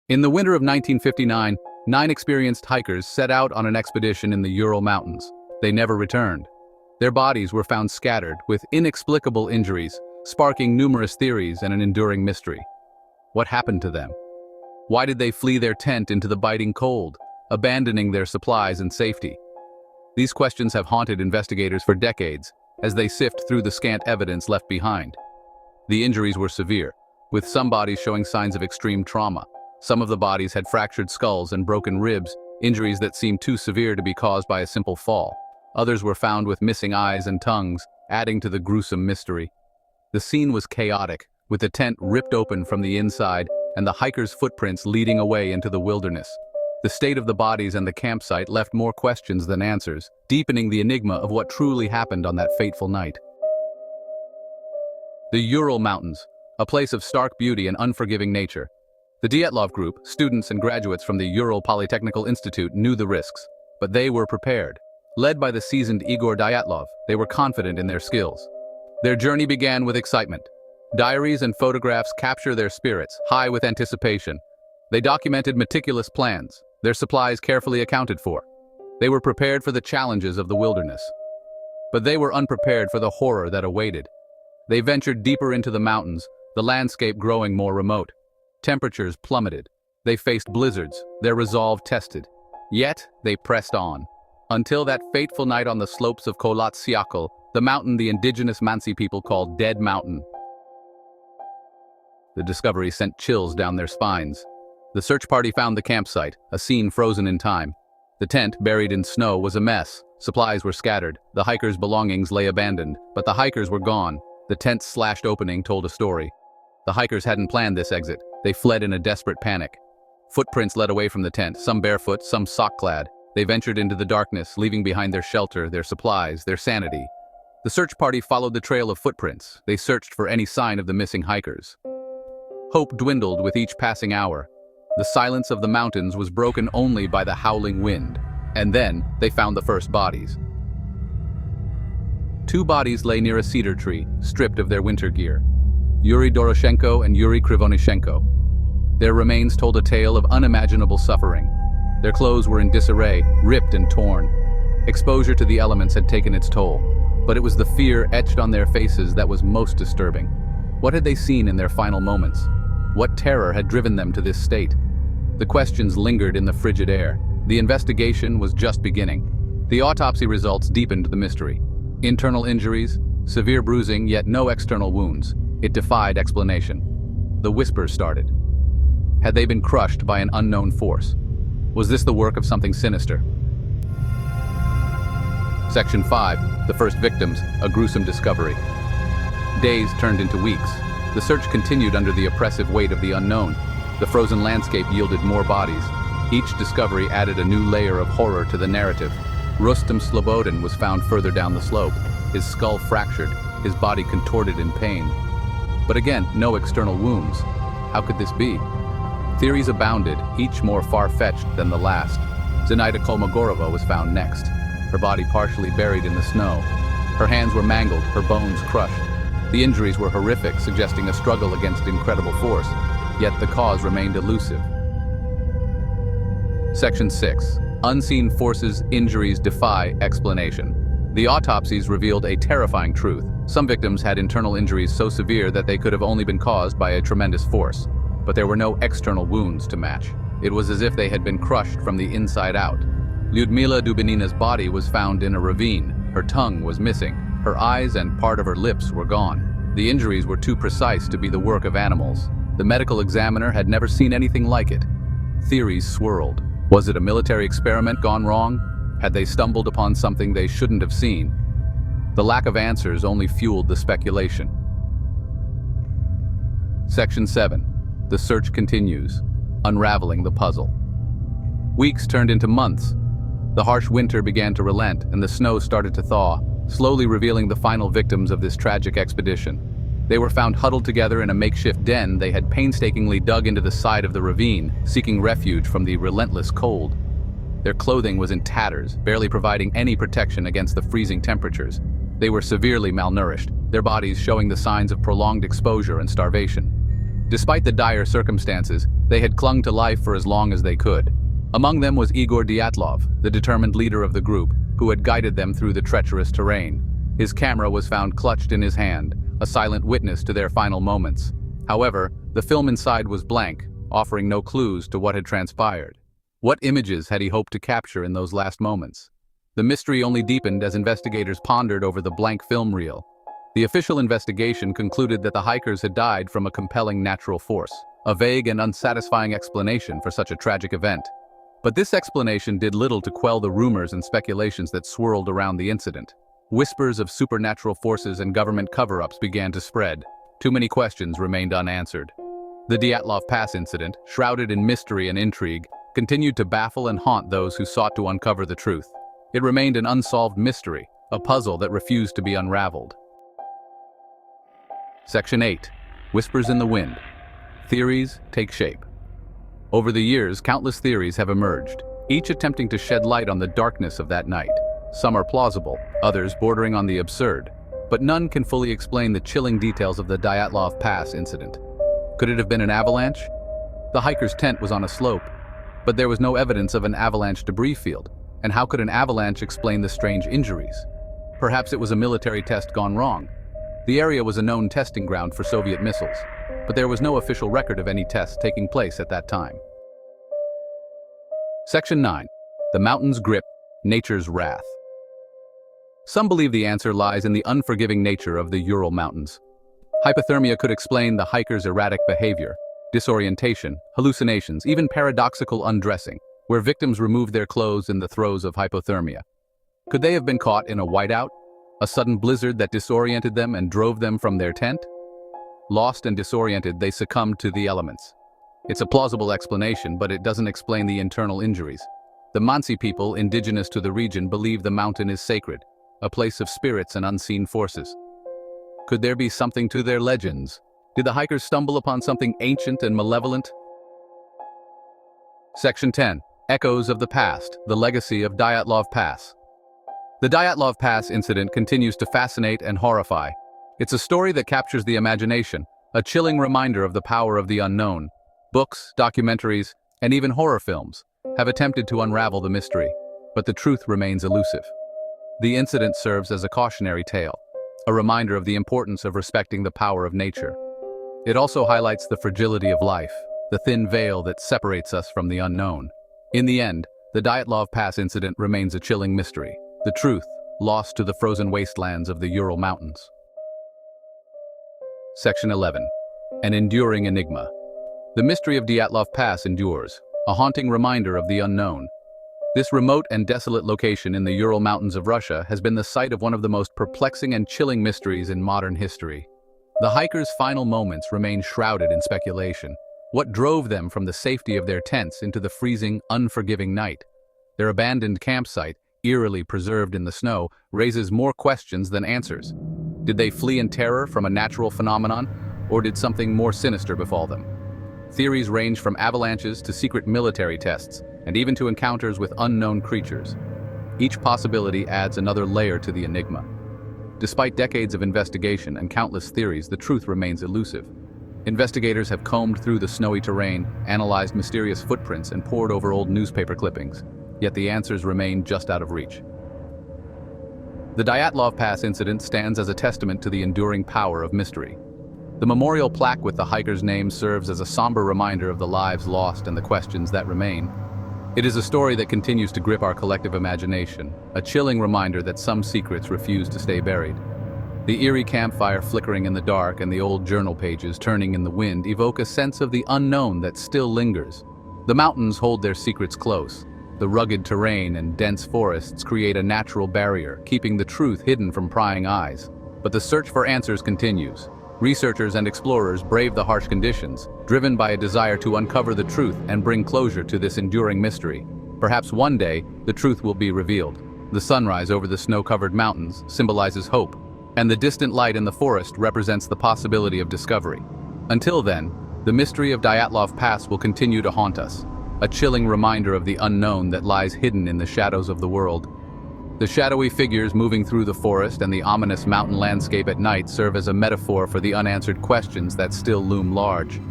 In the winter of 1959, 9 experienced hikers set out on an expedition in the Ural Mountains. They never returned. Their bodies were found scattered, with inexplicable injuries, sparking numerous theories and an enduring mystery. What happened to them? Why did they flee their tent into the biting cold, abandoning their supplies and safety? These questions have haunted investigators for decades as they sift through the scant evidence left behind. The injuries were severe, with some bodies showing signs of extreme trauma. Some of the bodies had fractured skulls and broken ribs, injuries that seemed too severe to be caused by a simple fall. Others were found with missing eyes and tongues, adding to the gruesome mystery. The scene was chaotic, with the tent ripped open from the inside and the hikers' footprints leading away into the wilderness. The state of the bodies and the campsite left more questions than answers, deepening the enigma of what truly happened on that fateful night. The Ural Mountains, a place of stark beauty and unforgiving nature. The Dyatlov group, students and graduates from the Ural Polytechnical Institute, knew the risks, but they were prepared. Led by the seasoned Igor Dyatlov, they were confident in their skills. Their journey began with excitement. Diaries and photographs capture their spirits, high with anticipation. They documented meticulous plans, their supplies carefully accounted for. They were prepared for the challenges of the wilderness. But they were unprepared for the horror that awaited. They ventured deeper into the mountains, the landscape growing more remote. Temperatures plummeted. They faced blizzards, their resolve tested. Yet, they pressed on. Until that fateful night on the slopes of Kholat Syakhl, the mountain the indigenous Mansi people called Dead Mountain. The discovery sent chills down their spines. The search party found the campsite, a scene frozen in time. The tent, buried in snow, was a mess. Supplies were scattered. The hikers' belongings lay abandoned, but the hikers were gone. The tent's slashed opening told a story. The hikers hadn't planned this exit. They fled in a desperate panic. Footprints led away from the tent, some barefoot, some sock-clad. They ventured into the darkness, leaving behind their shelter, their supplies, their sanity. The search party followed the trail of footprints. They searched for any sign of the missing hikers. Hope dwindled with each passing hour. The silence of the mountains was broken only by the howling wind. And then, they found the first bodies. 2 bodies lay near a cedar tree, stripped of their winter gear. Yuri Doroshenko and Yuri Krivonishenko. Their remains told a tale of unimaginable suffering. Their clothes were in disarray, ripped and torn. Exposure to the elements had taken its toll, but it was the fear etched on their faces that was most disturbing. What had they seen in their final moments? What terror had driven them to this state? The questions lingered in the frigid air. The investigation was just beginning. The autopsy results deepened the mystery. Internal injuries, severe bruising, yet no external wounds. It defied explanation. The whispers started. Had they been crushed by an unknown force? Was this the work of something sinister? Section 5, The First Victims, A Gruesome Discovery. Days turned into weeks. The search continued under the oppressive weight of the unknown. The frozen landscape yielded more bodies. Each discovery added a new layer of horror to the narrative. Rustem Slobodin was found further down the slope, his skull fractured, his body contorted in pain. But again, no external wounds. How could this be? Theories abounded, each more far-fetched than the last. Zenaida Kolmogorova was found next, her body partially buried in the snow. Her hands were mangled, her bones crushed. The injuries were horrific, suggesting a struggle against incredible force, yet the cause remained elusive. Section 6. Unseen Forces Injuries Defy Explanation. The autopsies revealed a terrifying truth. Some victims had internal injuries so severe that they could have only been caused by a tremendous force, but there were no external wounds to match. It was as if they had been crushed from the inside out. Lyudmila Dubinina's body was found in a ravine. Her tongue was missing. Her eyes and part of her lips were gone. The injuries were too precise to be the work of animals. The medical examiner had never seen anything like it. Theories swirled. Was it a military experiment gone wrong? Had they stumbled upon something they shouldn't have seen? The lack of answers only fueled the speculation. Section 7. The search continues. Unraveling the Puzzle. Weeks turned into months. The harsh winter began to relent, and the snow started to thaw, slowly revealing the final victims of this tragic expedition. They were found huddled together in a makeshift den they had painstakingly dug into the side of the ravine, seeking refuge from the relentless cold. Their clothing was in tatters, barely providing any protection against the freezing temperatures. They were severely malnourished, their bodies showing the signs of prolonged exposure and starvation. Despite the dire circumstances, they had clung to life for as long as they could. Among them was Igor Dyatlov, the determined leader of the group, who had guided them through the treacherous terrain. His camera was found clutched in his hand, a silent witness to their final moments. However, the film inside was blank, offering no clues to what had transpired. What images had he hoped to capture in those last moments? The mystery only deepened as investigators pondered over the blank film reel. The official investigation concluded that the hikers had died from a compelling natural force, a vague and unsatisfying explanation for such a tragic event. But this explanation did little to quell the rumors and speculations that swirled around the incident. Whispers of supernatural forces and government cover-ups began to spread. Too many questions remained unanswered. The Dyatlov Pass Incident, shrouded in mystery and intrigue, continued to baffle and haunt those who sought to uncover the truth. It remained an unsolved mystery, a puzzle that refused to be unraveled. Section 8. Whispers in the Wind. Theories take shape. Over the years, countless theories have emerged, each attempting to shed light on the darkness of that night. Some are plausible, others bordering on the absurd, but none can fully explain the chilling details of the Dyatlov Pass incident. Could it have been an avalanche? The hiker's tent was on a slope, but there was no evidence of an avalanche debris field. And how could an avalanche explain the strange injuries? Perhaps it was a military test gone wrong. The area was a known testing ground for Soviet missiles, but there was no official record of any tests taking place at that time. Section 9. The Mountain's Grip, Nature's Wrath. Some believe the answer lies in the unforgiving nature of the Ural Mountains. Hypothermia could explain the hikers' erratic behavior, disorientation, hallucinations, even paradoxical undressing, where victims removed their clothes in the throes of hypothermia. Could they have been caught in a whiteout? A sudden blizzard that disoriented them and drove them from their tent? Lost and disoriented, they succumbed to the elements. It's a plausible explanation, but it doesn't explain the internal injuries. The Mansi people, indigenous to the region, believe the mountain is sacred, a place of spirits and unseen forces. Could there be something to their legends? Did the hikers stumble upon something ancient and malevolent? Section 10. Echoes of the Past, the Legacy of Dyatlov Pass. The Dyatlov Pass incident continues to fascinate and horrify. It's a story that captures the imagination, a chilling reminder of the power of the unknown. Books, documentaries, and even horror films have attempted to unravel the mystery, but the truth remains elusive. The incident serves as a cautionary tale, a reminder of the importance of respecting the power of nature. It also highlights the fragility of life, the thin veil that separates us from the unknown. In the end, the Dyatlov Pass incident remains a chilling mystery, the truth lost to the frozen wastelands of the Ural Mountains. Section 11. An Enduring Enigma. The mystery of Dyatlov Pass endures, a haunting reminder of the unknown. This remote and desolate location in the Ural Mountains of Russia has been the site of one of the most perplexing and chilling mysteries in modern history. The hikers' final moments remain shrouded in speculation. What drove them from the safety of their tents into the freezing, unforgiving night? Their abandoned campsite, eerily preserved in the snow, raises more questions than answers. Did they flee in terror from a natural phenomenon, or did something more sinister befall them? Theories range from avalanches to secret military tests, and even to encounters with unknown creatures. Each possibility adds another layer to the enigma. Despite decades of investigation and countless theories, the truth remains elusive. Investigators have combed through the snowy terrain, analyzed mysterious footprints, and pored over old newspaper clippings, yet the answers remain just out of reach. The Dyatlov Pass incident stands as a testament to the enduring power of mystery. The memorial plaque with the hikers' names serves as a somber reminder of the lives lost and the questions that remain. It is a story that continues to grip our collective imagination, a chilling reminder that some secrets refuse to stay buried. The eerie campfire flickering in the dark and the old journal pages turning in the wind evoke a sense of the unknown that still lingers. The mountains hold their secrets close. The rugged terrain and dense forests create a natural barrier, keeping the truth hidden from prying eyes. But the search for answers continues. Researchers and explorers brave the harsh conditions, driven by a desire to uncover the truth and bring closure to this enduring mystery. Perhaps one day, the truth will be revealed. The sunrise over the snow-covered mountains symbolizes hope, and the distant light in the forest represents the possibility of discovery. Until then, the mystery of Dyatlov Pass will continue to haunt us, a chilling reminder of the unknown that lies hidden in the shadows of the world. The shadowy figures moving through the forest and the ominous mountain landscape at night serve as a metaphor for the unanswered questions that still loom large.